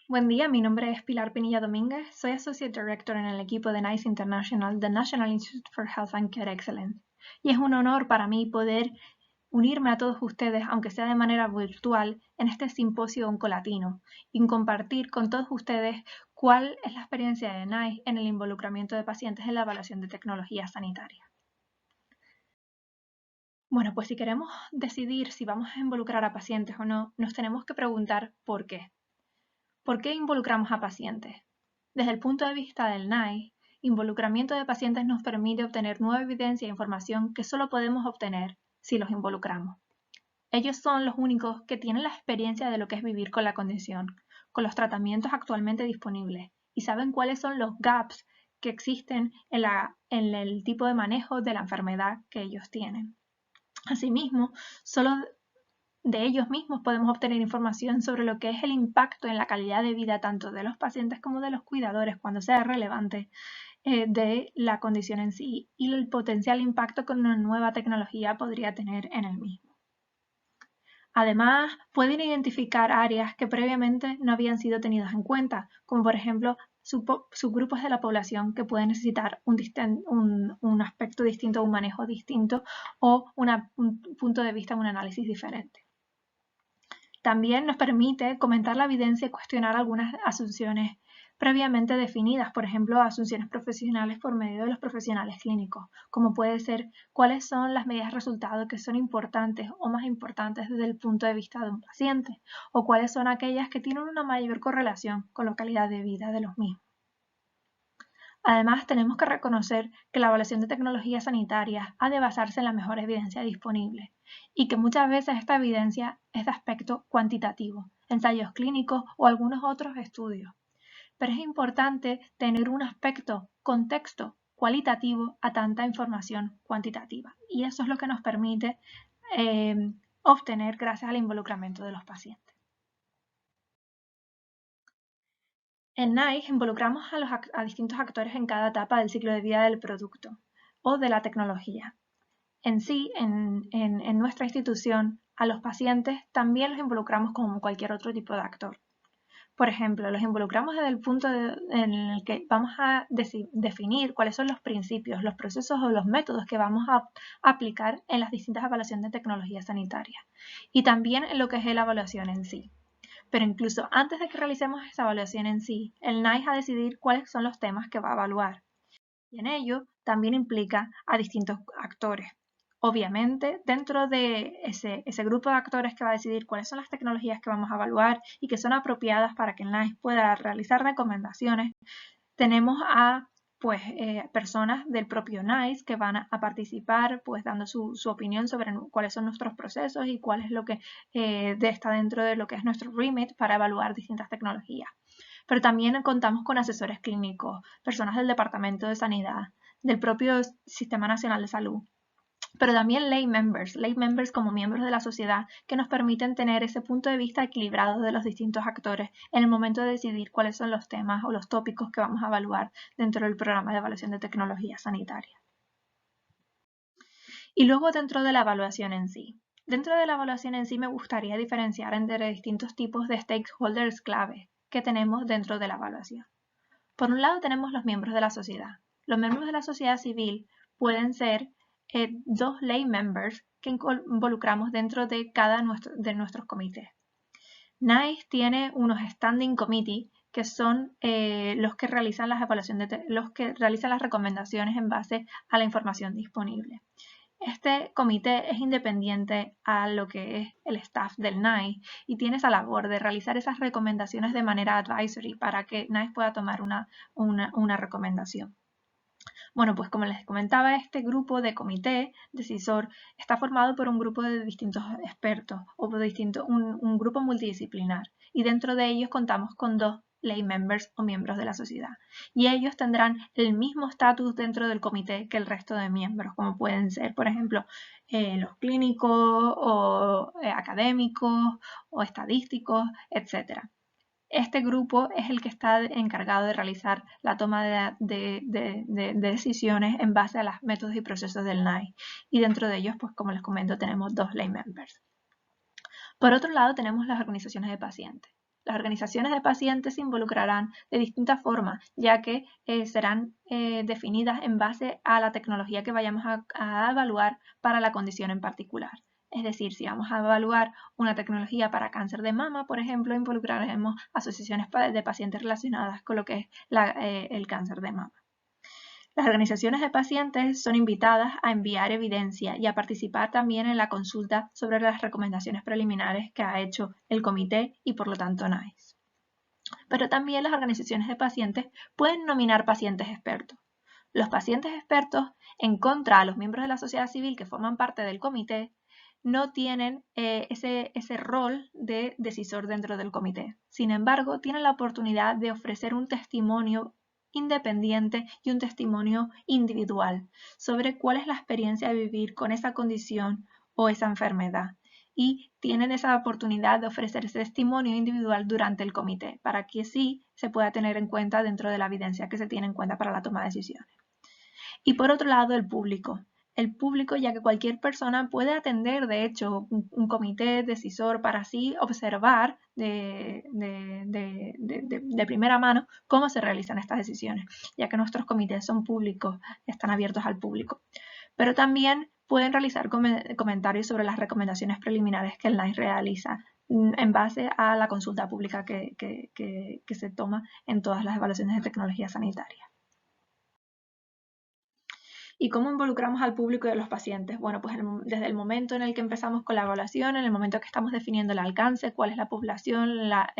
Buen día, mi nombre es Pilar Pinilla Domínguez, soy Associate Director en el equipo de NICE International, the National Institute for Health and Care Excellence. Y es un honor para mí poder unirme a todos ustedes, aunque sea de manera virtual, en este simposio oncolatino y compartir con todos ustedes cuál es la experiencia de NICE en el involucramiento de pacientes en la evaluación de tecnología sanitaria. Bueno, pues si queremos decidir si vamos a involucrar a pacientes o no, nos tenemos que preguntar por qué. ¿Por qué involucramos a pacientes? Desde el punto de vista del NICE, involucramiento de pacientes nos permite obtener nueva evidencia e información que solo podemos obtener si los involucramos. Ellos son los únicos que tienen la experiencia de lo que es vivir con la condición, con los tratamientos actualmente disponibles y saben cuáles son los gaps que existen en el tipo de manejo de la enfermedad que ellos tienen. Asimismo, solo de ellos mismos podemos obtener información sobre lo que es el impacto en la calidad de vida tanto de los pacientes como de los cuidadores cuando sea relevante de la condición en sí y el potencial impacto que una nueva tecnología podría tener en el mismo. Además, pueden identificar áreas que previamente no habían sido tenidas en cuenta, como por ejemplo subgrupos de la población que pueden necesitar un aspecto distinto, un manejo distinto o un punto de vista, un análisis diferente. También nos permite comentar la evidencia y cuestionar algunas asunciones previamente definidas, por ejemplo, asunciones profesionales por medio de los profesionales clínicos, como puede ser cuáles son las medidas de resultado que son importantes o más importantes desde el punto de vista de un paciente, o cuáles son aquellas que tienen una mayor correlación con la calidad de vida de los mismos. Además, tenemos que reconocer que la evaluación de tecnologías sanitarias ha de basarse en la mejor evidencia disponible y que muchas veces esta evidencia es de aspecto cuantitativo, ensayos clínicos o algunos otros estudios. Pero es importante tener un aspecto, contexto cualitativo a tanta información cuantitativa y eso es lo que nos permite obtener gracias al involucramiento de los pacientes. En NICE involucramos a distintos actores en cada etapa del ciclo de vida del producto o de la tecnología. En sí, en nuestra institución, a los pacientes también los involucramos como cualquier otro tipo de actor. Por ejemplo, los involucramos desde el punto en el que vamos a definir cuáles son los principios, los procesos o los métodos que vamos a aplicar en las distintas evaluaciones de tecnología sanitaria y también en lo que es la evaluación en sí. Pero incluso antes de que realicemos esa evaluación en sí, el NICE va a decidir cuáles son los temas que va a evaluar. Y en ello también implica a distintos actores. Obviamente, dentro de ese grupo de actores que va a decidir cuáles son las tecnologías que vamos a evaluar y que son apropiadas para que el NICE pueda realizar recomendaciones, tenemos a personas del propio NICE que van a participar dando su opinión sobre cuáles son nuestros procesos y cuál es lo que está dentro de lo que es nuestro remit para evaluar distintas tecnologías. Pero también contamos con asesores clínicos, personas del Departamento de Sanidad, del propio Sistema Nacional de Salud, pero también lay members como miembros de la sociedad que nos permiten tener ese punto de vista equilibrado de los distintos actores en el momento de decidir cuáles son los temas o los tópicos que vamos a evaluar dentro del programa de evaluación de tecnología sanitaria. Y luego dentro de la evaluación en sí. Dentro de la evaluación en sí me gustaría diferenciar entre distintos tipos de stakeholders clave que tenemos dentro de la evaluación. Por un lado tenemos los miembros de la sociedad. Los miembros de la sociedad civil pueden ser dos lay members que involucramos dentro de cada de nuestros comités. NICE tiene unos standing committee que son los que realizan las evaluaciones, los que realizan las recomendaciones en base a la información disponible. Este comité es independiente a lo que es el staff del NICE y tiene esa labor de realizar esas recomendaciones de manera advisory para que NICE pueda tomar una recomendación. Bueno, pues como les comentaba, este grupo de comité decisor está formado por un grupo de distintos expertos o por un grupo multidisciplinar y dentro de ellos contamos con dos lay members o miembros de la sociedad y ellos tendrán el mismo estatus dentro del comité que el resto de miembros, como pueden ser, por ejemplo, los clínicos o académicos o estadísticos, etc. Este grupo es el que está encargado de realizar la toma de decisiones en base a los métodos y procesos del NICE y dentro de ellos, pues como les comento, tenemos dos lay members. Por otro lado, tenemos las organizaciones de pacientes. Las organizaciones de pacientes se involucrarán de distintas formas, ya que serán definidas en base a la tecnología que vayamos a evaluar para la condición en particular. Es decir, si vamos a evaluar una tecnología para cáncer de mama, por ejemplo, involucraremos asociaciones de pacientes relacionadas con lo que es el cáncer de mama. Las organizaciones de pacientes son invitadas a enviar evidencia y a participar también en la consulta sobre las recomendaciones preliminares que ha hecho el comité y por lo tanto NICE. Pero también las organizaciones de pacientes pueden nominar pacientes expertos. Los pacientes expertos, en contra a los miembros de la sociedad civil que forman parte del comité, no tienen ese rol de decisor dentro del comité. Sin embargo, tienen la oportunidad de ofrecer un testimonio independiente y un testimonio individual sobre cuál es la experiencia de vivir con esa condición o esa enfermedad. Y tienen esa oportunidad de ofrecer ese testimonio individual durante el comité para que sí se pueda tener en cuenta dentro de la evidencia que se tiene en cuenta para la toma de decisiones. Y por otro lado, el público. El público, ya que cualquier persona puede atender, de hecho, un comité decisor para así observar de primera mano cómo se realizan estas decisiones, ya que nuestros comités son públicos, están abiertos al público. Pero también pueden realizar comentarios sobre las recomendaciones preliminares que el NICE realiza en base a la consulta pública que se toma en todas las evaluaciones de tecnología sanitaria. ¿Y cómo involucramos al público y a los pacientes? Bueno, pues desde el momento en el que empezamos con la evaluación, en el momento que estamos definiendo el alcance, cuál es la población, la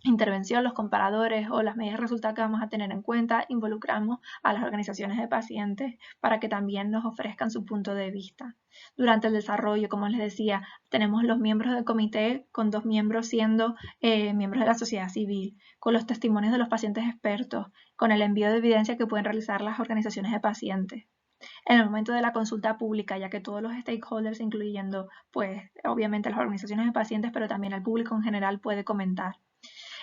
intervención, los comparadores o las medidas de resultados que vamos a tener en cuenta, involucramos a las organizaciones de pacientes para que también nos ofrezcan su punto de vista. Durante el desarrollo, como les decía, tenemos los miembros del comité, con 2 miembros siendo miembros de la sociedad civil, con los testimonios de los pacientes expertos, con el envío de evidencia que pueden realizar las organizaciones de pacientes. En el momento de la consulta pública, ya que todos los stakeholders, incluyendo pues obviamente las organizaciones de pacientes, pero también el público en general puede comentar.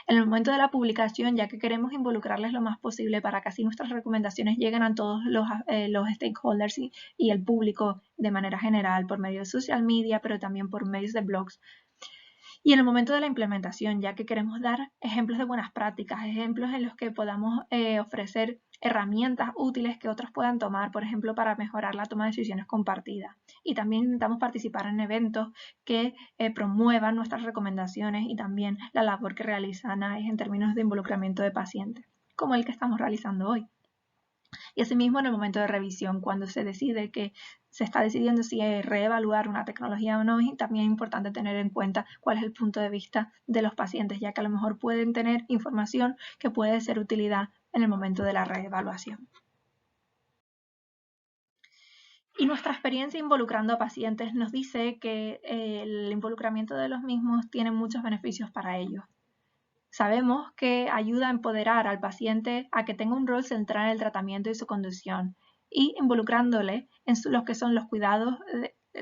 En el momento de la publicación, ya que queremos involucrarles lo más posible para que así nuestras recomendaciones lleguen a todos los stakeholders y el público de manera general por medio de social media, pero también por medios de blogs. Y en el momento de la implementación, ya que queremos dar ejemplos de buenas prácticas, ejemplos en los que podamos ofrecer herramientas útiles que otros puedan tomar, por ejemplo, para mejorar la toma de decisiones compartida. Y también intentamos participar en eventos que promuevan nuestras recomendaciones y también la labor que realiza NICE en términos de involucramiento de pacientes, como el que estamos realizando hoy. Y asimismo en el momento de revisión, cuando se decide que se está decidiendo si reevaluar una tecnología o no, es también importante tener en cuenta cuál es el punto de vista de los pacientes, ya que a lo mejor pueden tener información que puede ser de utilidad en el momento de la reevaluación. Y nuestra experiencia involucrando a pacientes nos dice que el involucramiento de los mismos tiene muchos beneficios para ellos. Sabemos que ayuda a empoderar al paciente a que tenga un rol central en el tratamiento y su condición y involucrándole en lo que son los cuidados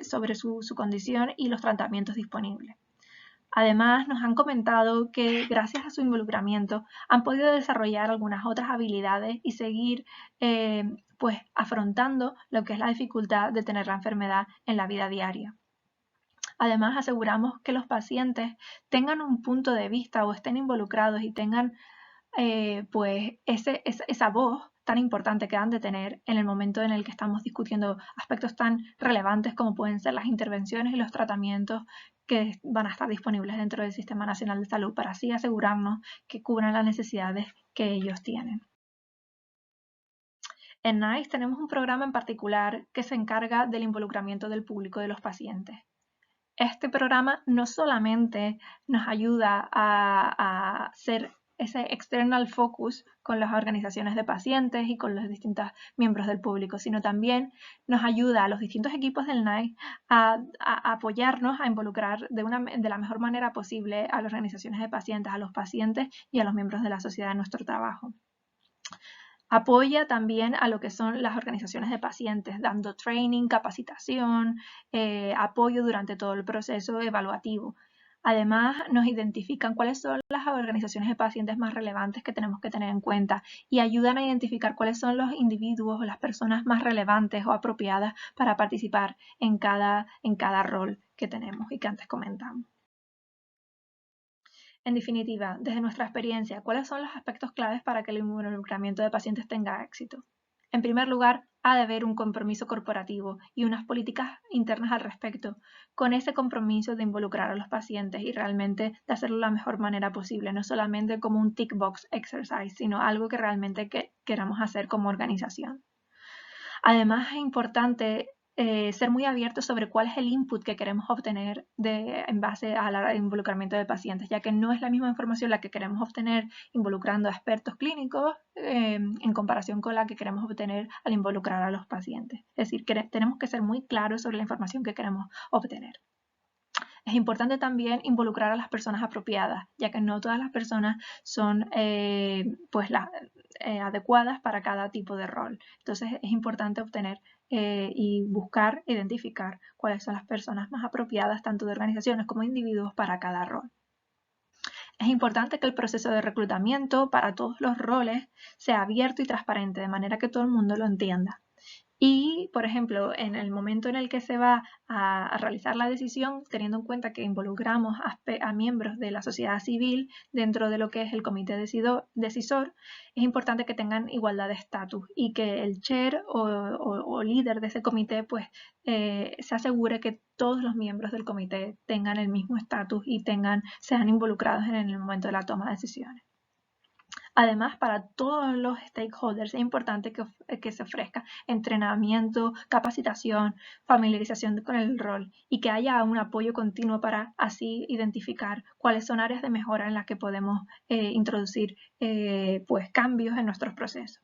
sobre su condición y los tratamientos disponibles. Además, nos han comentado que gracias a su involucramiento han podido desarrollar algunas otras habilidades y seguir pues afrontando lo que es la dificultad de tener la enfermedad en la vida diaria. Además, aseguramos que los pacientes tengan un punto de vista o estén involucrados y tengan pues esa voz tan importante que han de tener en el momento en el que estamos discutiendo aspectos tan relevantes como pueden ser las intervenciones y los tratamientos que van a estar disponibles dentro del Sistema Nacional de Salud para así asegurarnos que cubran las necesidades que ellos tienen. En NICE tenemos un programa en particular que se encarga del involucramiento del público de los pacientes. Este programa no solamente nos ayuda a hacer ese external focus con las organizaciones de pacientes y con los distintos miembros del público, sino también nos ayuda a los distintos equipos del NICE a apoyarnos, a involucrar de la mejor manera posible a las organizaciones de pacientes, a los pacientes y a los miembros de la sociedad en nuestro trabajo. Apoya también a lo que son las organizaciones de pacientes, dando training, capacitación, apoyo durante todo el proceso evaluativo. Además, nos identifican cuáles son las organizaciones de pacientes más relevantes que tenemos que tener en cuenta y ayudan a identificar cuáles son los individuos o las personas más relevantes o apropiadas para participar en cada rol que tenemos y que antes comentamos. En definitiva, desde nuestra experiencia, ¿cuáles son los aspectos claves para que el involucramiento de pacientes tenga éxito? En primer lugar, ha de haber un compromiso corporativo y unas políticas internas al respecto, con ese compromiso de involucrar a los pacientes y realmente de hacerlo de la mejor manera posible, no solamente como un tick box exercise, sino algo que realmente queramos hacer como organización. Además, es importante ser muy abiertos sobre cuál es el input que queremos obtener en base al involucramiento de pacientes, ya que no es la misma información la que queremos obtener involucrando a expertos clínicos en comparación con la que queremos obtener al involucrar a los pacientes. Es decir, tenemos que ser muy claros sobre la información que queremos obtener. Es importante también involucrar a las personas apropiadas, ya que no todas las personas son adecuadas para cada tipo de rol. Entonces es importante obtener y buscar, identificar cuáles son las personas más apropiadas tanto de organizaciones como de individuos para cada rol. Es importante que el proceso de reclutamiento para todos los roles sea abierto y transparente, de manera que todo el mundo lo entienda. Y, por ejemplo, en el momento en el que se va a realizar la decisión, teniendo en cuenta que involucramos a miembros de la sociedad civil dentro de lo que es el comité decisor, es importante que tengan igualdad de estatus y que el chair o líder de ese comité pues, se asegure que todos los miembros del comité tengan el mismo estatus y sean involucrados en el momento de la toma de decisiones. Además, para todos los stakeholders es importante que se ofrezca entrenamiento, capacitación, familiarización con el rol y que haya un apoyo continuo para así identificar cuáles son áreas de mejora en las que podemos introducir cambios en nuestros procesos.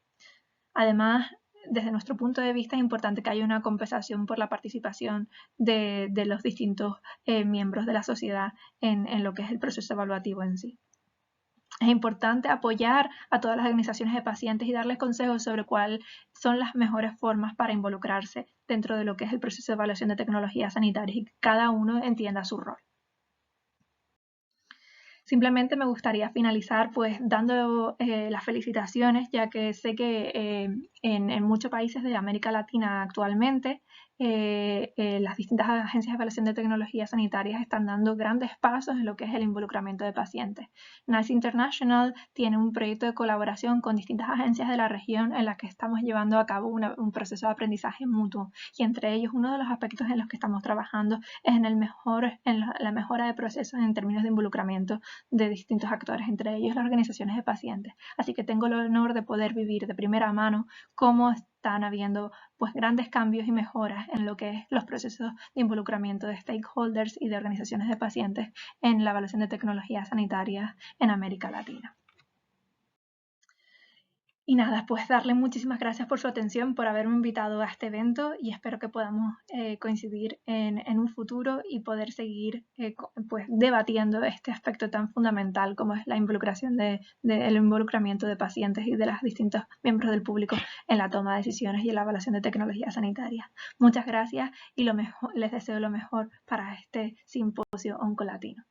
Además, desde nuestro punto de vista es importante que haya una compensación por la participación de los distintos miembros de la sociedad en lo que es el proceso evaluativo en sí. Es importante apoyar a todas las organizaciones de pacientes y darles consejos sobre cuáles son las mejores formas para involucrarse dentro de lo que es el proceso de evaluación de tecnologías sanitarias y que cada uno entienda su rol. Simplemente me gustaría finalizar pues dando las felicitaciones, ya que sé que en muchos países de América Latina actualmente las distintas agencias de evaluación de tecnologías sanitarias están dando grandes pasos en lo que es el involucramiento de pacientes. NICE International tiene un proyecto de colaboración con distintas agencias de la región en las que estamos llevando a cabo un proceso de aprendizaje mutuo y entre ellos uno de los aspectos en los que estamos trabajando es en la mejora de procesos en términos de involucramiento de distintos actores, entre ellos las organizaciones de pacientes. Así que tengo el honor de poder vivir de primera mano cómo están habiendo pues grandes cambios y mejoras en lo que es los procesos de involucramiento de stakeholders y de organizaciones de pacientes en la evaluación de tecnologías sanitarias en América Latina. Y nada, pues darle muchísimas gracias por su atención, por haberme invitado a este evento y espero que podamos coincidir en un futuro y poder seguir pues debatiendo este aspecto tan fundamental como es la involucración el involucramiento de pacientes y de los distintos miembros del público en la toma de decisiones y en la evaluación de tecnologías sanitarias. Muchas gracias y les deseo lo mejor para este simposio oncolatino.